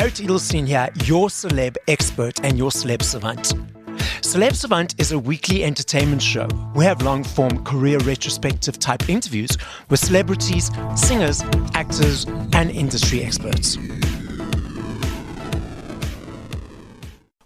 Barret Edelstein here, your celeb expert and your Celeb Savant. Celeb Savant is a weekly entertainment show. We have long-form career retrospective type interviews with celebrities, singers, actors, and industry experts.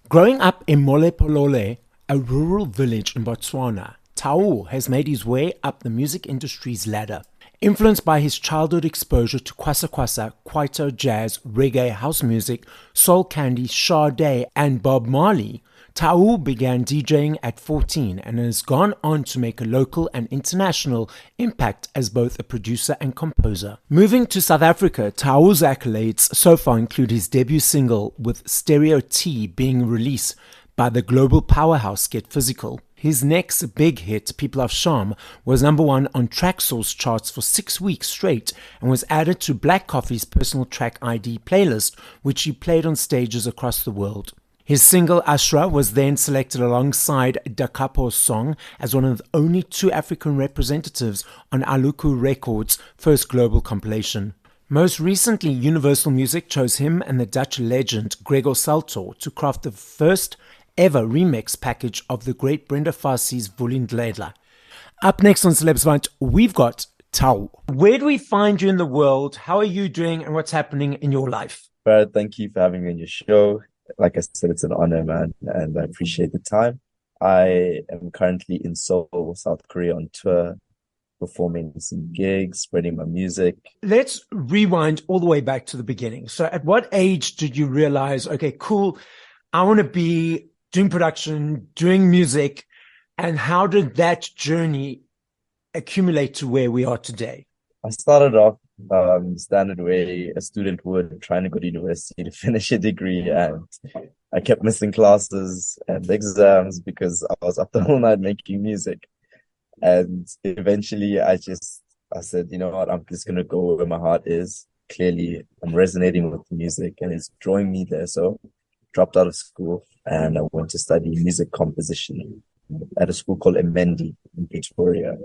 Growing up in Molepolole, a rural village in Botswana, Tau has made his way up the music industry's ladder. Influenced by his childhood exposure to kwasa kwasa, kwaito jazz, reggae, house music, soul candy, Sade, and Bob Marley, Tau began DJing at 14 and has gone on to make a local and international impact as both a producer and composer. Moving to South Africa, Tau's accolades so far include his debut single with Stereo T being released by the global powerhouse Get Physical. His next big hit, People of Charm, was number one on Traxsource charts for 6 weeks straight and was added to Black Coffee's personal track ID playlist, which he played on stages across the world. His single Ashra was then selected alongside Da Capo's song as one of the only two African representatives on Aluku Records' first global compilation. Most recently, Universal Music chose him and the Dutch legend Gregor Salto to craft the first ever remix package of the great Brenda Fassie's Vulindlela. Up next on Celeb Savant, we've got Tau. Where do we find you in the world? How are you doing and what's happening in your life? Barret, thank you for having me on your show. Like I said, it's an honor, man, and I appreciate the time. I am currently in Seoul, South Korea on tour, performing some gigs, spreading my music. Let's rewind all the way back to the beginning. So at what age did you realize, okay, cool, I want to be doing production, doing music, and how did that journey accumulate to where we are today? I started off standard way a student would, trying to go to university to finish a degree, and I kept missing classes and exams because I was up the whole night making music. And eventually I said, you know what, I'm just going to go where my heart is. Clearly I'm resonating with the music and it's drawing me there. So dropped out of school and I went to study music composition at a school called Emendi in Pretoria,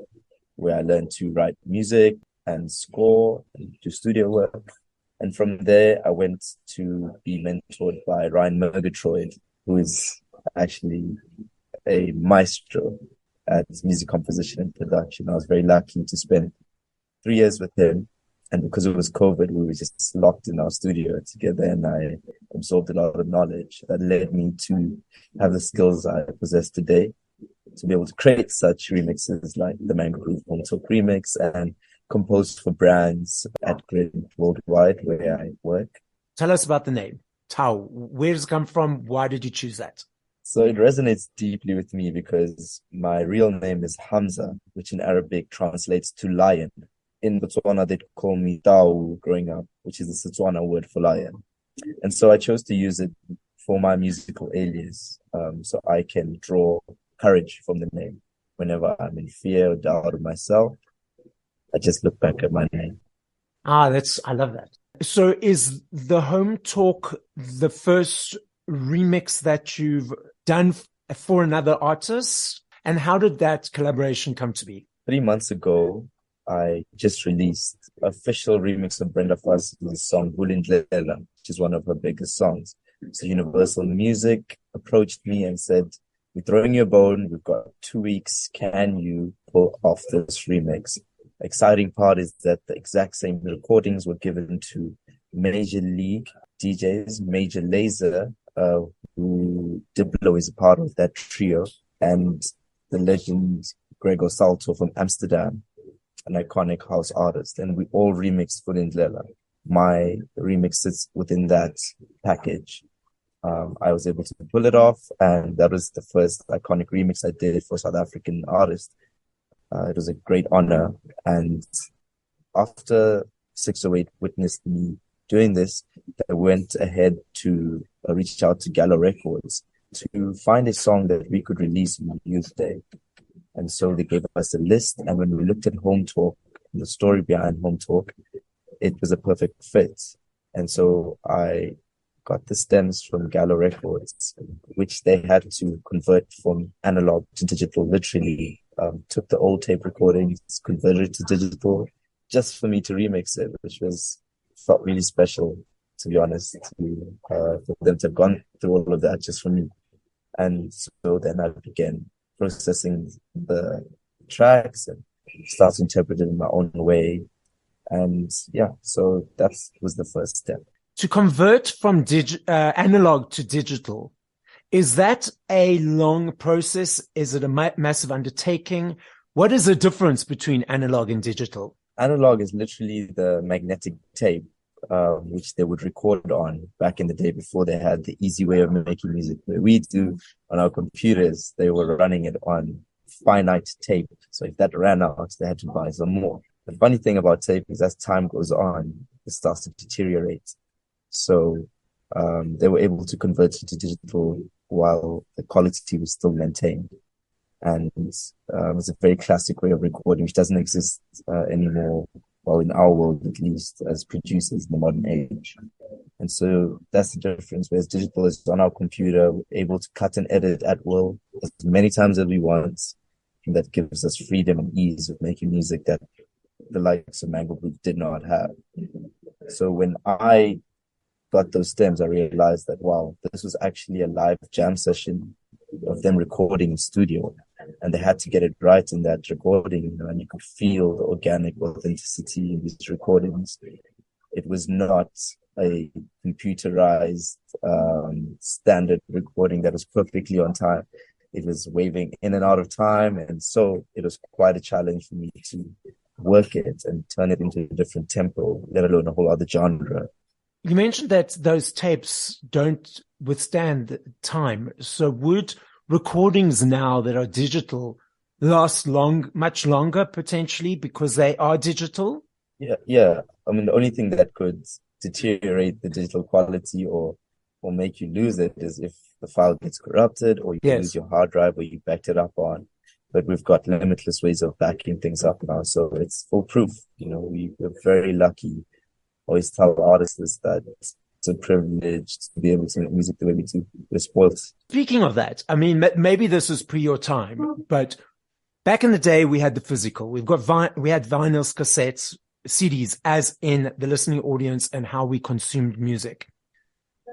where I learned to write music and score and do studio work. And from there, I went to be mentored by Ryan Murgatroyd, who is actually a maestro at music composition and production. I was very lucky to spend 3 years with him. And because it was COVID, we were just locked in our studio together, and I absorbed a lot of knowledge that led me to have the skills I possess today to be able to create such remixes like the Mango Groove Home Talk remix and compose for brands at Grid Worldwide, where I work. Tell us about the name, Tau. Where does it come from? Why did you choose that? So it resonates deeply with me because my real name is Hamza, which in Arabic translates to lion. In Botswana, they'd call me Tau growing up, which is the Tswana word for lion. And so I chose to use it for my musical alias, so I can draw courage from the name. Whenever I'm in fear or doubt of myself, I just look back at my name. I love that. So is the Home Talk the first remix that you've done for another artist? And how did that collaboration come to be? 3 months ago, I just released an official remix of Brenda Fassie's song Vulindlela, which is one of her biggest songs. So Universal Music approached me and said, we're throwing you a bone. We've got 2 weeks. Can you pull off this remix? The exciting part is that the exact same recordings were given to Major League DJs, Major Lazer, who Diplo is a part of that trio, and the legend Gregor Salto from Amsterdam, an iconic house artist, and we all remixed Vulindlela. My remix sits within that package. I was able to pull it off, and that was the first iconic remix I did for South African artist. It was a great honor, and after 608 witnessed me doing this, I went ahead to reach out to Gallo Records to find a song that we could release on Youth Day. And so they gave us a list, and when we looked at Home Talk, the story behind Home Talk, it was a perfect fit. And so I got the stems from Gallo Records, which they had to convert from analog to digital, literally. Took the old tape recordings, converted it to digital, just for me to remix it, which felt really special. to be honest, for them to have gone through all of that just for me. And so then I began processing the tracks and start to interpret it in my own way. And yeah, so that was the first step. To convert from analog to digital, is that a long process? Is it a massive undertaking? What is the difference between analog and digital? Analog is literally the magnetic tape, which they would record on back in the day before they had the easy way of making music. Where we do on our computers, they were running it on finite tape. So if that ran out, they had to buy some more. The funny thing about tape is as time goes on, it starts to deteriorate. So they were able to convert it to digital while the quality was still maintained. And it's a very classic way of recording, which doesn't exist anymore, well, in our world at least, as producers in the modern age. And so that's the difference. Whereas digital is on our computer, we're able to cut and edit at will as many times as we want. And that gives us freedom and ease of making music that the likes of Mango Group did not have. So when I got those stems, I realized that, wow, this was actually a live jam session of them recording in studio. And they had to get it right in that recording, and you could feel the organic authenticity in these recordings. It was not a computerized standard recording that was perfectly on time. It was waving in and out of time. And so it was quite a challenge for me to work it and turn it into a different tempo, let alone a whole other genre. You mentioned that those tapes don't withstand time. So would recordings now that are digital last much longer potentially because they are digital? Yeah. I mean, the only thing that could deteriorate the digital quality or make you lose it is if the file gets corrupted or you lose your hard drive or you backed it up on. But we've got limitless ways of backing things up now, so it's foolproof. We're very lucky. I always tell artists that it's a privilege to be able to make music the way we do. We're spoiled. Speaking of that, I mean, maybe this was pre your time, but back in the day, we had the physical. We had vinyls, cassettes, CDs, as in the listening audience and how we consumed music.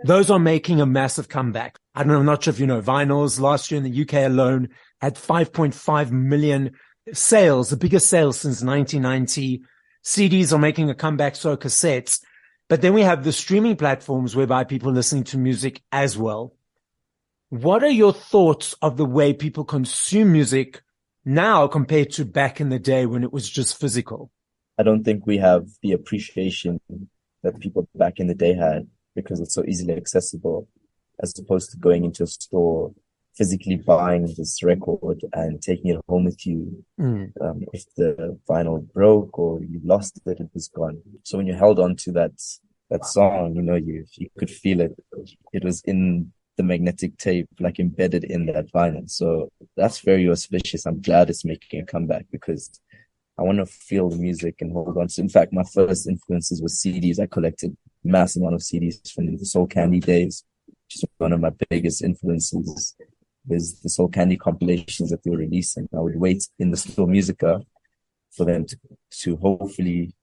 Those are making a massive comeback. I'm not sure if you know, vinyls last year in the UK alone had 5.5 million sales, the biggest sales since 1990. CDs are making a comeback, so cassettes. But then we have the streaming platforms whereby people are listening to music as well. What are your thoughts of the way people consume music now compared to back in the day when it was just physical? I don't think we have the appreciation that people back in the day had because it's so easily accessible as opposed to going into a store, physically buying this record and taking it home with you. If the vinyl broke or you lost it, it was gone. So when you held on to that song, you could feel it. It was in the magnetic tape, like embedded in that vinyl. So that's very auspicious. I'm glad it's making a comeback because I want to feel the music and hold on to. In fact, my first influences were CDs. I collected a massive amount of CDs from the Soul Candy days, which is one of my biggest influences. There's the Soul Candy compilations that they were releasing. I would wait in the Store Musica for them to hopefully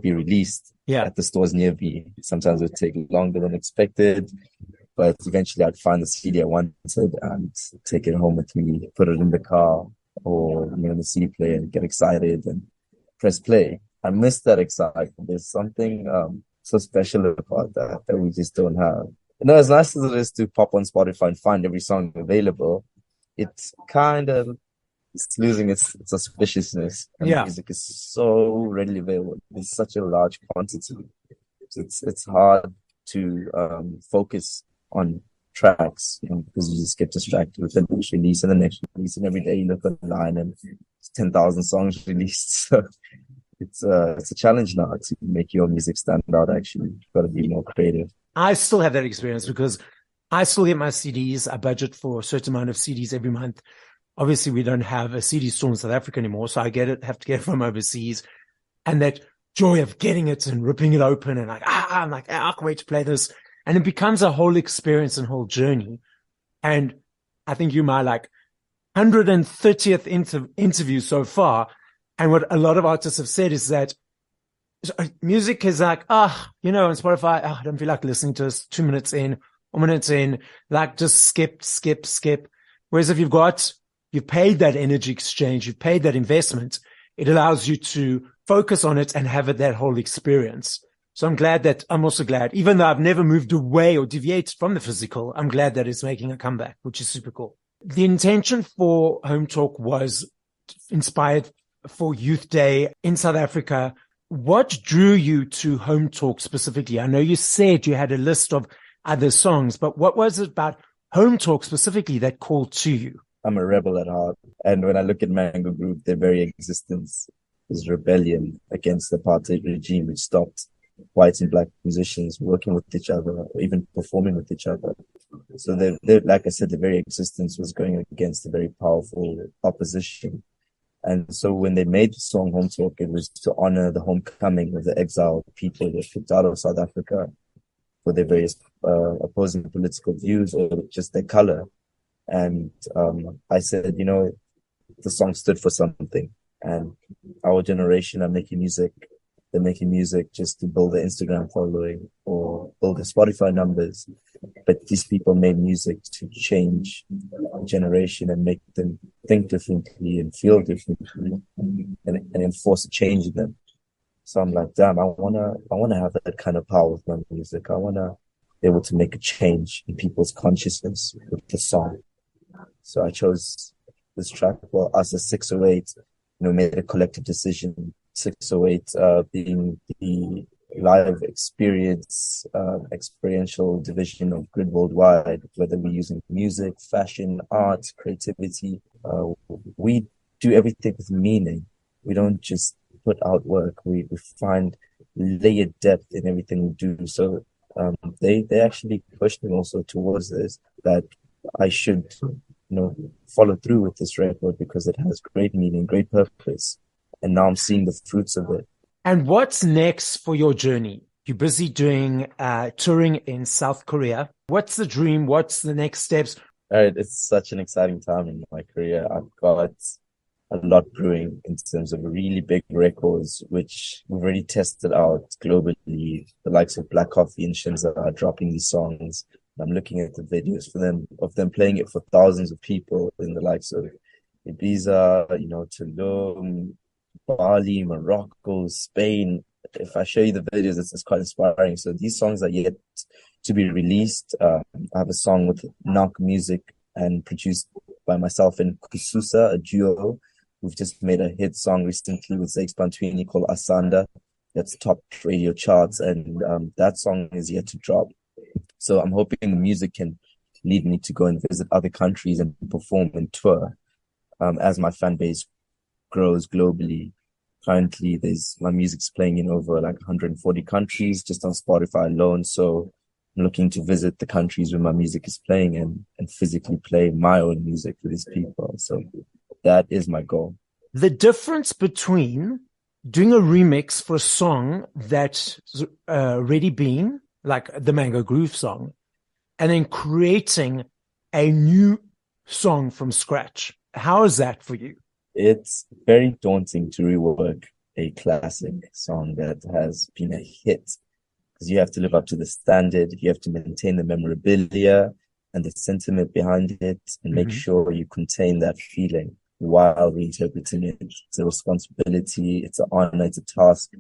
be released at the stores near me. Sometimes it would take longer than expected, but eventually I'd find the CD I wanted and take it home with me, put it in the car or in the CD player and get excited and press play. I miss that excitement. There's something so special about that we just don't have. As nice as it is to pop on Spotify and find every song available, it's kind of losing its auspiciousness. And music is so readily available. It's such a large quantity. It's hard to focus on tracks, because you just get distracted with the next release and the next release, and every day you look online and it's 10,000 songs released. So it's a challenge now to make your music stand out. Actually, you've got to be more creative. I still have that experience because I still get my CDs. I budget for a certain amount of CDs every month. Obviously, we don't have a CD store in South Africa anymore, so I have to get it from overseas. And that joy of getting it and ripping it open and I can't wait to play this. And it becomes a whole experience and whole journey. And I think you're my 130th interview so far. And what a lot of artists have said is that music is like, on Spotify, I don't feel like listening to this 2 minutes in, 1 minute in, like just skip. Whereas if you've paid that energy exchange, you've paid that investment, it allows you to focus on it and have it that whole experience. So I'm also glad, even though I've never moved away or deviated from the physical, I'm glad that it's making a comeback, which is super cool. The intention for Home Talk was inspired for Youth Day in South Africa. What drew you to Home Talk specifically? I know you said you had a list of other songs, but what was it about Home Talk specifically that called to you? I'm a rebel at heart. And when I look at Mango Group, their very existence is rebellion against the apartheid regime, which stopped white and black musicians working with each other or even performing with each other. So they like I said, the very existence was going against a very powerful opposition. And so when they made the song Home Talk, it was to honor the homecoming of the exiled people that kicked out of South Africa for their various opposing political views or just their color. And I said, the song stood for something. And our generation are making music. They're making music just to build their Instagram following or build their Spotify numbers. But these people made music to change a generation and make them think differently and feel differently and enforce a change in them. So I'm like, damn, I wanna have that kind of power with my music. I wanna be able to make a change in people's consciousness with the song. So I chose this track for us as 608, made a collective decision. 608 being the live experience, experiential division of Grid Worldwide, whether we're using music, fashion, art, creativity. We do everything with meaning. We don't just put out work. We find layered depth in everything we do. So they actually pushed me also towards this, that I should follow through with this record because it has great meaning, great purpose. And now I'm seeing the fruits of it. And what's next for your journey? You're busy doing touring in South Korea. What's the dream? What's the next steps? All right, it's such an exciting time in my career. I've got a lot brewing in terms of really big records, which we've already tested out globally. The likes of Black Coffee and Shinza are dropping these songs. I'm looking at the videos of them playing it for thousands of people in the likes of Ibiza, Tulum, Bali, Morocco, Spain. If I show you the videos, it's quite inspiring. So these songs are yet to be released. I have a song with Knock Music and produced by myself and Kususa, a duo. We've just made a hit song recently with Zakes Bantwini called Asanda. That's top radio charts, and that song is yet to drop. So I'm hoping the music can lead me to go and visit other countries and perform and tour as my fan base grows globally. Currently, my music's playing in over like 140 countries just on Spotify alone. So I'm looking to visit the countries where my music is playing and physically play my own music for these people. So that is my goal. The difference between doing a remix for a song that's already been, like the Mango Groove song, and then creating a new song from scratch. How is that for you? It's very daunting to rework a classic song that has been a hit because you have to live up to the standard. You have to maintain the memorabilia and the sentiment behind it and make sure you contain that feeling while reinterpreting it. It's a responsibility. It's an honor. It's a task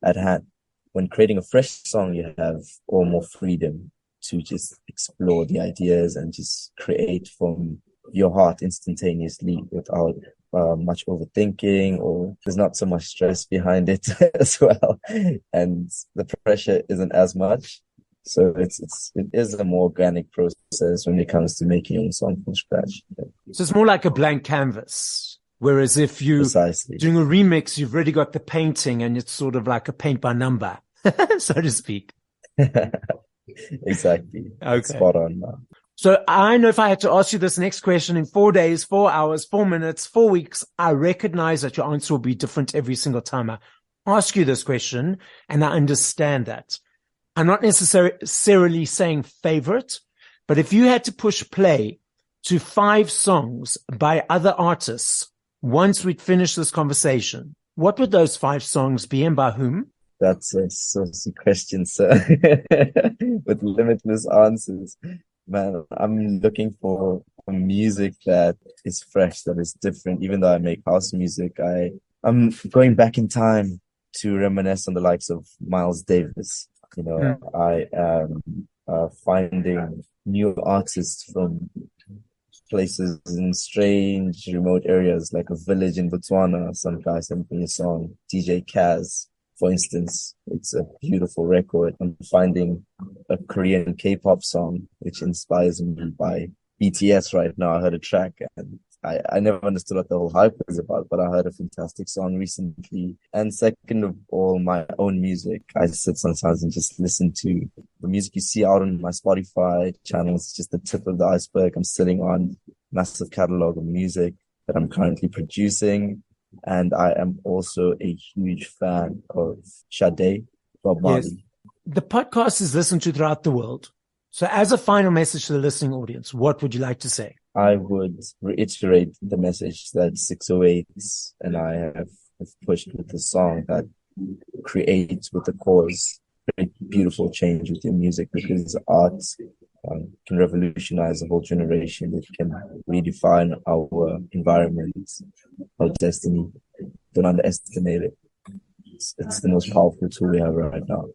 at hand. When creating a fresh song, you have all more freedom to just explore the ideas and just create from your heart instantaneously without much overthinking, or there's not so much stress behind it as well, and the pressure isn't as much. So it is a more organic process when it comes to making your own song from scratch. So it's more like a blank canvas. Whereas if you're doing a remix, you've already got the painting and it's sort of like a paint by number, so to speak. Exactly. Okay. Spot on now. So I know if I had to ask you this next question in 4 days, 4 hours, 4 minutes, 4 weeks, I recognize that your answer will be different every single time I ask you this question, and I understand that. I'm not necessarily saying favorite, but if you had to push play to 5 songs by other artists once we'd finish this conversation, what would those 5 songs be and by whom? That's a saucy question, sir, with limitless answers. Man, I'm looking for a music that is fresh, that is different. Even though I make house music, I'm going back in time to reminisce on the likes of Miles Davis. Mm. I am finding new artists from places in strange remote areas, like a village in Botswana. Some guy sent me a song, DJ Kaz, for instance. It's a beautiful record. I'm finding a Korean K-pop song, which inspires me by BTS right now. I heard a track and I never understood what the whole hype was about, but I heard a fantastic song recently. And second of all, my own music. I sit sometimes and just listen to the music you see out on my Spotify channels. It's just the tip of the iceberg. I'm sitting on massive catalog of music that I'm currently producing. And I am also a huge fan of Sade, Bob Yes. Marley. The podcast is listened to throughout the world. So as a final message to the listening audience, what would you like to say? I would reiterate the message that 608s and I have pushed with the song, that create with the cause, create beautiful change with your music, because art can revolutionize a whole generation. It can redefine our environment, our destiny. Don't underestimate it. It's the most powerful tool we have right now.